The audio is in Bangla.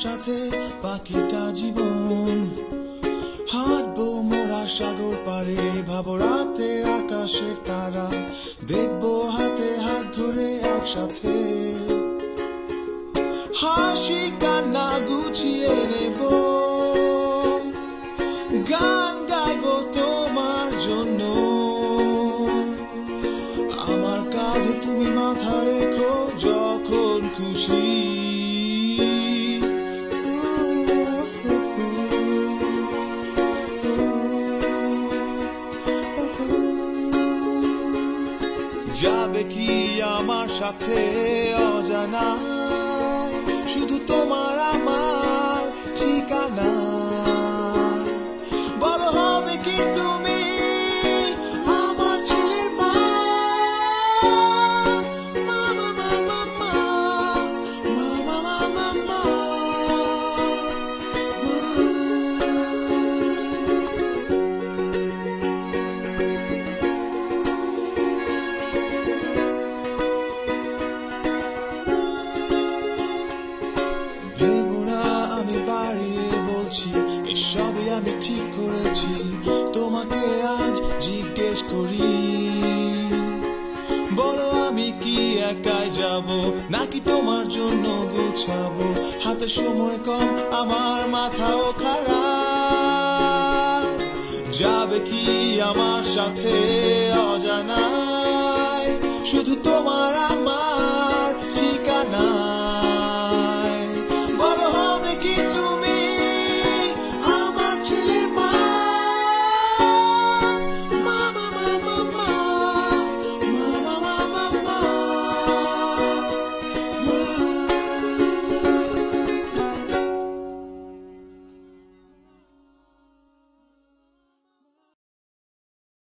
সাথে বাকিটা জীবন হাঁটবো মোরা সাগর পারে ভাবো রাতের আকাশের তারা দেখবো হাতে হাত ধরে একসাথে হাসি কান্না গুছিয়ে নেব গান গাইবো তোমার জন্য আমার কাঁধে তুমি মাথা রেখো যখন খুশি যাবে কি আমার সাথে অজানায় শুধু তোমার আমার ঠিকানা বড় হবে কি তুমি আমার ছেলের মা মামা মামা মা মামা মামা মা সবই আমি ঠিক করেছি তোমাকে আজ জিজ্ঞেস করি বলো আমি কি একাই যাব নাকি তোমার জন্য গুছাবো হাতে সময় কম আমার মাথাও খারাপ যাবে কি আমার সাথে অজানায় শুধু তোমার আমার